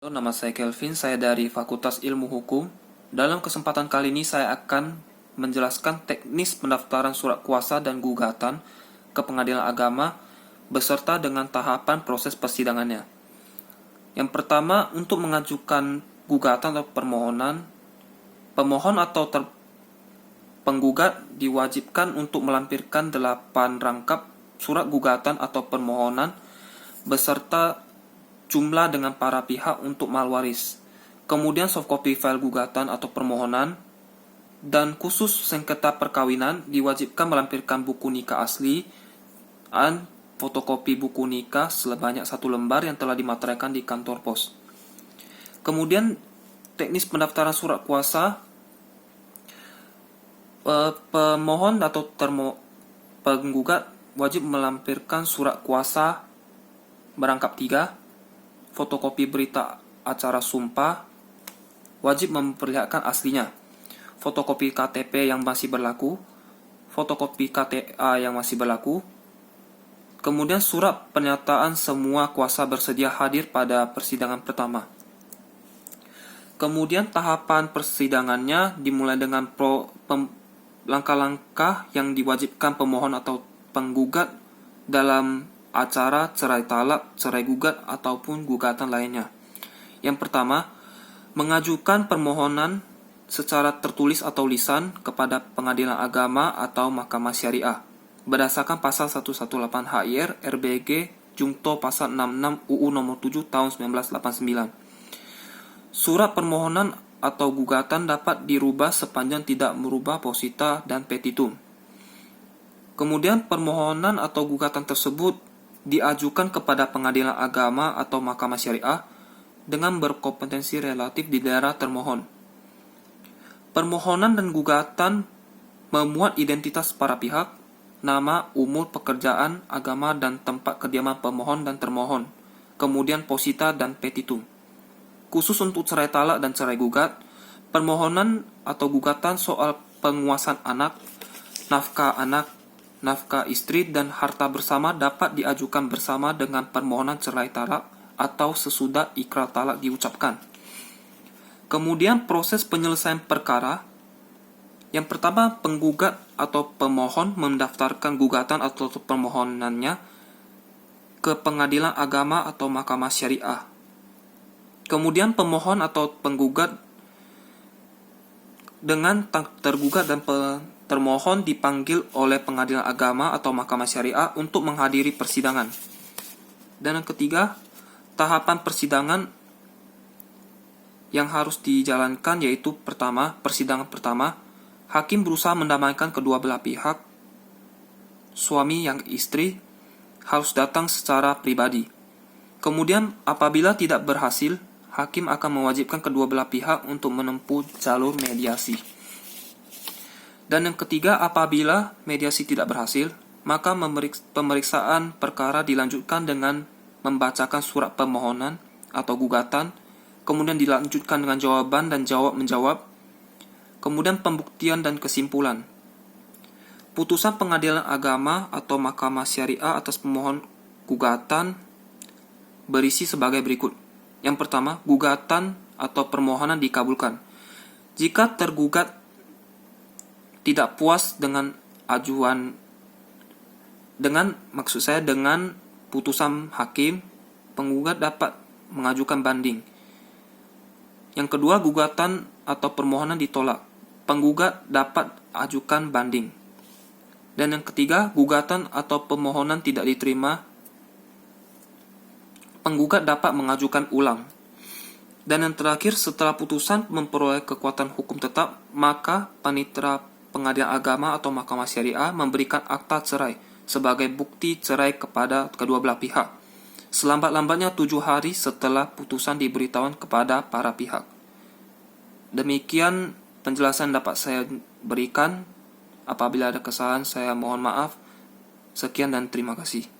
Halo, nama saya Kelvin, saya dari Fakultas Ilmu Hukum. Dalam kesempatan kali ini saya akan menjelaskan teknis pendaftaran surat kuasa dan gugatan ke Pengadilan Agama beserta dengan tahapan proses persidangannya. Yang pertama, untuk mengajukan gugatan atau permohonan, pemohon atau penggugat diwajibkan untuk melampirkan 8 rangkap surat gugatan atau permohonan beserta jumlah dengan para pihak untuk malwaris. Kemudian soft copy file gugatan atau permohonan, dan khusus sengketa perkawinan diwajibkan melampirkan buku nikah asli dan fotokopi buku nikah sebanyak 1 lembar yang telah dimateraikan di kantor pos. Kemudian teknis pendaftaran surat kuasa, pemohon atau penggugat wajib melampirkan surat kuasa berangkap 3, fotokopi berita acara sumpah, wajib memperlihatkan aslinya, fotokopi KTP yang masih berlaku, fotokopi KTA yang masih berlaku, kemudian surat pernyataan semua kuasa bersedia hadir pada persidangan pertama. Kemudian tahapan persidangannya dimulai dengan langkah-langkah yang diwajibkan pemohon atau penggugat dalam acara cerai talak, cerai gugat, ataupun gugatan lainnya. Yang pertama, mengajukan permohonan secara tertulis atau lisan kepada Pengadilan Agama atau Mahkamah Syariah berdasarkan pasal 118 HIR RBG Jungto pasal 66 UU nomor 7 tahun 1989. Surat permohonan atau gugatan dapat dirubah sepanjang tidak merubah posita dan petitum. Kemudian permohonan atau gugatan tersebut diajukan kepada Pengadilan Agama atau Mahkamah Syariah dengan berkompetensi relatif di daerah termohon. Permohonan dan gugatan memuat identitas para pihak, nama, umur, pekerjaan, agama, dan tempat kediaman pemohon dan termohon, kemudian posita dan petitum. Khusus untuk cerai talak dan cerai gugat, permohonan atau gugatan soal penguasaan anak, nafkah istri, dan harta bersama dapat diajukan bersama dengan permohonan cerai talak atau sesudah ikrar talak diucapkan. Kemudian proses penyelesaian perkara. Yang pertama, penggugat atau pemohon mendaftarkan gugatan atau permohonannya ke Pengadilan Agama atau Mahkamah Syariah. Kemudian pemohon atau penggugat dengan tergugat dan termohon dipanggil oleh Pengadilan Agama atau Mahkamah Syariah untuk menghadiri persidangan. Dan yang ketiga, tahapan persidangan yang harus dijalankan yaitu persidangan pertama, hakim berusaha mendamaikan kedua belah pihak. Suami yang istri harus datang secara pribadi. Kemudian apabila tidak berhasil, hakim akan mewajibkan kedua belah pihak untuk menempuh jalur mediasi. Dan yang ketiga, apabila mediasi tidak berhasil, maka pemeriksaan perkara dilanjutkan dengan membacakan surat permohonan atau gugatan, kemudian dilanjutkan dengan jawaban dan jawab-menjawab, kemudian pembuktian dan kesimpulan. Putusan Pengadilan Agama atau Mahkamah Syariah atas pemohon gugatan berisi sebagai berikut. Yang pertama, gugatan atau permohonan dikabulkan. Jika tergugat tidak puas dengan dengan putusan hakim, penggugat dapat mengajukan banding. Yang kedua, gugatan atau permohonan ditolak. Penggugat dapat ajukan banding. Dan yang ketiga, gugatan atau permohonan tidak diterima, penggugat dapat mengajukan ulang. Dan yang terakhir, setelah putusan memperoleh kekuatan hukum tetap, maka panitera Pengadilan Agama atau Mahkamah Syariah memberikan akta cerai sebagai bukti cerai kepada kedua belah pihak, selambat-lambatnya 7 hari setelah putusan diberitahuan kepada para pihak. Demikian penjelasan dapat saya berikan. Apabila ada kesalahan, saya mohon maaf. Sekian dan terima kasih.